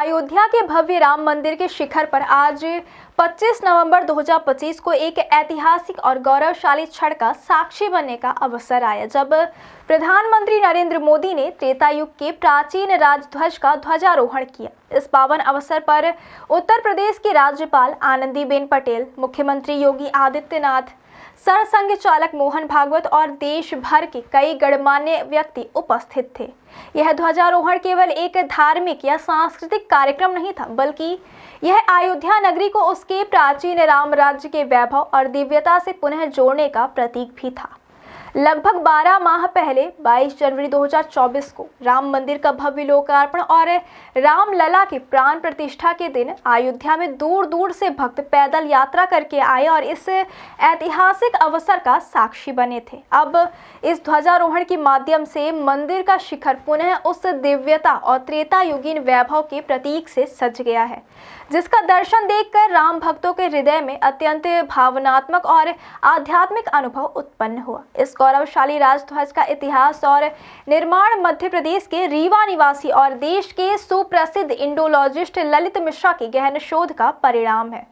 अयोध्या के भव्य राम मंदिर के शिखर पर आज 25 नवंबर 2025 को एक ऐतिहासिक और गौरवशाली क्षण का साक्षी बनने का अवसर आया, जब प्रधानमंत्री नरेंद्र मोदी ने त्रेता युग के प्राचीन राजध्वज का ध्वजारोहण किया। इस पावन अवसर पर उत्तर प्रदेश की राज्यपाल आनंदीबेन पटेल, मुख्यमंत्री योगी आदित्यनाथ, सरसंघ चालक मोहन भागवत और देश भर के कई गणमान्य व्यक्ति उपस्थित थे। यह ध्वजारोहण केवल एक धार्मिक या सांस्कृतिक कार्यक्रम नहीं था, बल्कि यह अयोध्या नगरी को उसके प्राचीन राम राज्य के वैभव और दिव्यता से पुनः जोड़ने का प्रतीक भी था। लगभग 12 माह पहले 22 जनवरी 2024 को राम मंदिर का भव्य लोकार्पण और रामलला की प्राण प्रतिष्ठा के दिन अयोध्या में दूर दूर से भक्त पैदल यात्रा करके आए और इस ऐतिहासिक अवसर का साक्षी बने थे। अब इस ध्वजारोहण के माध्यम से मंदिर का शिखर पुनः उस दिव्यता और त्रेता युगीन वैभव के प्रतीक से सज गया है, जिसका दर्शन देखकर राम भक्तों के हृदय में अत्यंत भावनात्मक और आध्यात्मिक अनुभव उत्पन्न हुआ। इस गौरवशाली राजध्वज का इतिहास और निर्माण मध्य प्रदेश के रीवा निवासी और देश के सुप्रसिद्ध इंडोलॉजिस्ट ललित मिश्रा के गहन शोध का परिणाम है।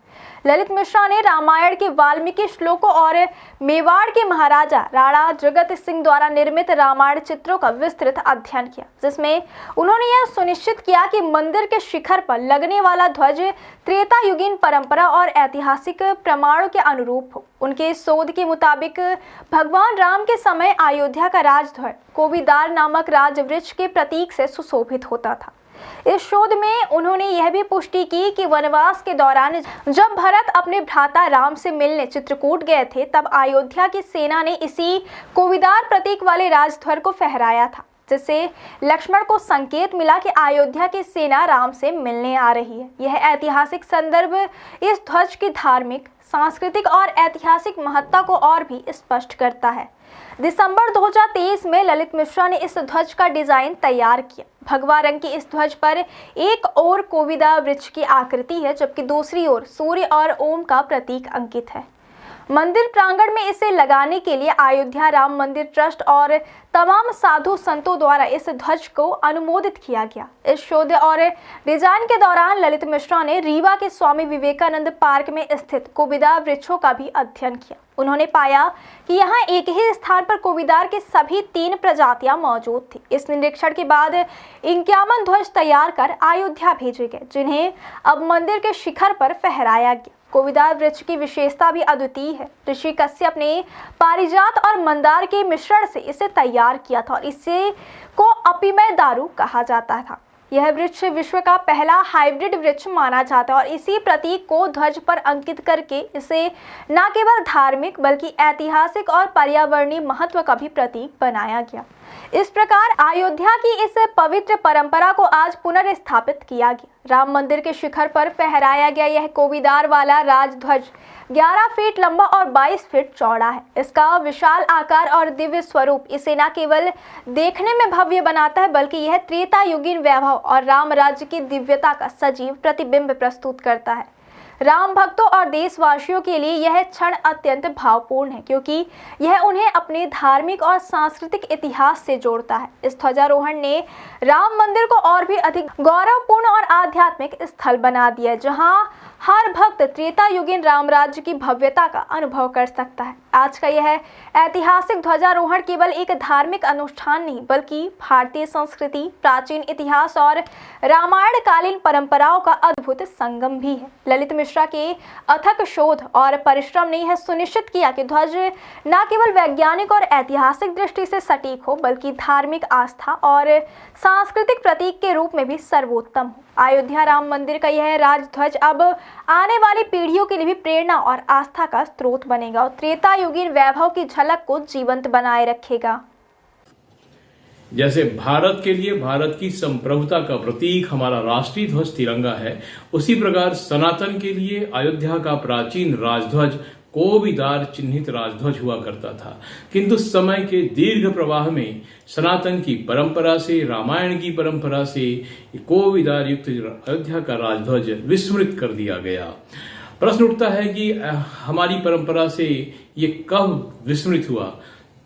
ललित मिश्रा ने रामायण के वाल्मीकि श्लोकों और मेवाड़ के महाराजा राणा जगत सिंह द्वारा निर्मित रामायण चित्रों का विस्तृत अध्ययन किया, जिसमें उन्होंने यह सुनिश्चित किया कि मंदिर के शिखर पर लगने वाला ध्वज त्रेता युगीन परंपरा और ऐतिहासिक प्रमाणों के अनुरूप हो। उनके इस शोध के मुताबिक भगवान राम के समय अयोध्या का राजध्वज कोविदार नामक राजवृक्ष के प्रतीक से सुशोभित होता था। इस शोध में उन्होंने यह भी पुष्टि की कि वनवास के दौरान जब भरत अपने भ्राता राम से मिलने चित्रकूट गए थे, तब अयोध्या की सेना ने इसी कोविदार प्रतीक वाले राजध्वज को फहराया था, जिससे लक्ष्मण को संकेत मिला कि अयोध्या की सेना राम से मिलने आ रही है। यह ऐतिहासिक संदर्भ इस ध्वज की धार्मिक, सांस्कृतिक और ऐतिहासिक महत्ता को और भी स्पष्ट करता है। दिसंबर 2023 में ललित मिश्रा ने इस ध्वज का डिजाइन तैयार किया। भगवा रंग की इस ध्वज पर एक ओर कोविदा वृक्ष की आकृति है, जबकि दूसरी ओर सूर्य और ओम का प्रतीक अंकित है। मंदिर प्रांगण में इसे लगाने के लिए अयोध्या राम मंदिर ट्रस्ट और तमाम साधु संतों द्वारा इस ध्वज को अनुमोदित किया गया। इस शोध और डिजाइन के दौरान ललित मिश्रा ने रीवा के स्वामी विवेकानंद पार्क में स्थित कोविदा वृक्षों का भी अध्ययन किया। उन्होंने पाया कि यहाँ एक ही स्थान पर कोविदार के सभी 3 प्रजातियां मौजूद थी। इस निरीक्षण के बाद 51 ध्वज तैयार कर अयोध्या भेजे गए, जिन्हें अब मंदिर के शिखर पर फहराया गया। कोविदार वृक्ष की विशेषता भी अद्वितीय है। ऋषि कश्यप ने पारिजात और मंदार के मिश्रण से इसे तैयार किया था और इसे को अपिमय दारू कहा जाता था। यह वृक्ष विश्व का पहला हाइब्रिड वृक्ष माना जाता है और इसी प्रतीक को ध्वज पर अंकित करके इसे न केवल धार्मिक बल्कि ऐतिहासिक और पर्यावरणीय महत्व का भी प्रतीक बनाया गया। इस प्रकार अयोध्या की इस पवित्र परंपरा को आज पुनर्स्थापित किया गया। राम मंदिर के शिखर पर फहराया गया यह कोविदार वाला राजध्वज 11 फीट लंबा और 22 फीट चौड़ा है। इसका विशाल आकार और दिव्य स्वरूप इसे न केवल देखने में भव्य बनाता है, बल्कि यह त्रेता युगीन वैभव और राम राज्य की दिव्यता का सजीव प्रतिबिंब प्रस्तुत करता है। राम भक्तों और देशवासियों के लिए यह क्षण अत्यंत भावपूर्ण है, क्योंकि यह उन्हें अपने धार्मिक और सांस्कृतिक इतिहास से जोड़ता है। इस ध्वजारोहण ने राम मंदिर को और भी अधिक गौरवपूर्ण और आध्यात्मिक स्थल बना दिया, जहां हर भक्त त्रेता युगीन राम राज्य की भव्यता का अनुभव कर सकता है। आज का यह ऐतिहासिक ध्वजारोहण केवल एक धार्मिक अनुष्ठान नहीं, बल्कि भारतीय संस्कृति, प्राचीन इतिहास और रामायण कालीन परंपराओं का अद्भुत संगम भी है। ललित मिश्रा के अथक शोध और परिश्रम ने यह सुनिश्चित किया कि ध्वज न केवल वैज्ञानिक और ऐतिहासिक दृष्टि से सटीक हो, बल्कि धार्मिक आस्था और सांस्कृतिक प्रतीक के रूप में भी सर्वोत्तम हो। अयोध्या राम मंदिर का यह राजध्वज अब आने वाली पीढ़ियों के लिए भी प्रेरणा और आस्था का स्रोत बनेगा और त्रेता युगीन वैभव की झलक को जीवंत बनाए रखेगा। जैसे भारत के लिए भारत की संप्रभुता का प्रतीक हमारा राष्ट्रीय ध्वज तिरंगा है, उसी प्रकार सनातन के लिए अयोध्या का प्राचीन राजध्वज कोविदार चिन्हित राजध्वज हुआ करता था। किंतु समय के दीर्घ प्रवाह में सनातन की परंपरा से, रामायण की परंपरा से कोविदार युक्त अयोध्या का राजध्वज विस्मृत कर दिया गया। प्रश्न उठता है कि हमारी परंपरा से ये कब विस्मृत हुआ?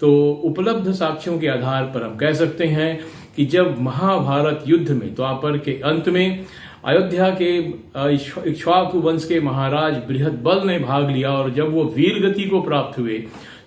तो उपलब्ध साक्ष्यों के आधार पर हम कह सकते हैं कि जब महाभारत युद्ध में द्वापर के अंत में अयोध्या के इक्ष्वाकु वंश के महाराज बृहद्बल ने भाग लिया और जब वो वीर गति को प्राप्त हुए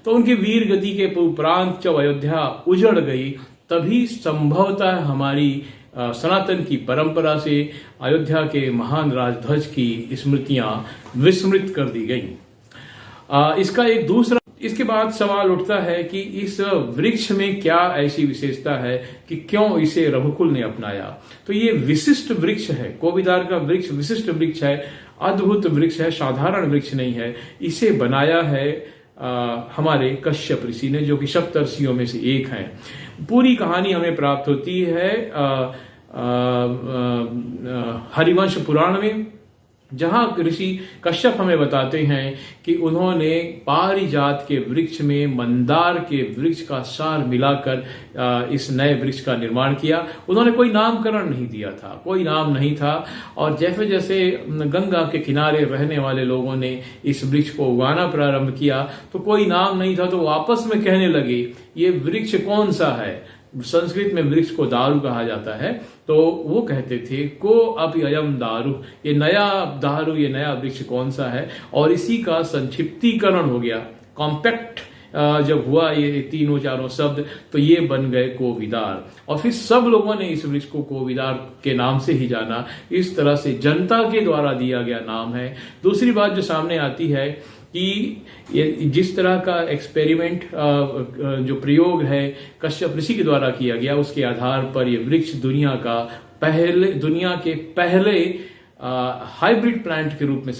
तो उनकी वीर गति के उपरांत जब अयोध्या उजड़ गई तभी संभवतः हमारी सनातन की परंपरा से अयोध्या के महान राजध्वज की स्मृतियां विस्मृत कर दी गई। इसका एक दूसरा इसके बाद सवाल उठता है कि इस वृक्ष में क्या ऐसी विशेषता है कि क्यों इसे रघुकुल ने अपनाया। तो ये विशिष्ट वृक्ष है, कोविदार का वृक्ष विशिष्ट वृक्ष है, अद्भुत वृक्ष है, साधारण वृक्ष नहीं है। इसे बनाया है हमारे कश्यप ऋषि ने, जो कि सप्तर्षियों में से एक हैं। पूरी कहानी हमें प्राप्त होती है हरिवंश पुराण में, जहां ऋषि कश्यप हमें बताते हैं कि उन्होंने पारिजात के वृक्ष में मंदार के वृक्ष का सार मिलाकर इस नए वृक्ष का निर्माण किया। उन्होंने कोई नामकरण नहीं दिया था, कोई नाम नहीं था। और जैसे जैसे गंगा के किनारे रहने वाले लोगों ने इस वृक्ष को उगाना प्रारंभ किया तो कोई नाम नहीं था, तो वो आपस में कहने लगे ये वृक्ष कौन सा है। संस्कृत में वृक्ष को दारू कहा जाता है, तो वो कहते थे को अपि अयम दारू, ये नया दारू, ये नया वृक्ष कौन सा है। और इसी का संक्षिप्तीकरण हो गया, कॉम्पैक्ट जब हुआ ये तीनों चारों शब्द, तो ये बन गए कोविदार। और फिर सब लोगों ने इस वृक्ष को कोविदार के नाम से ही जाना। इस तरह से जनता के द्वारा दिया गया नाम है। दूसरी बात जो सामने आती है कि ये जिस तरह का एक्सपेरिमेंट जो प्रयोग है कश्यप ऋषि के द्वारा किया गया, उसके आधार पर ये वृक्ष दुनिया के पहले हाइब्रिड प्लांट के रूप में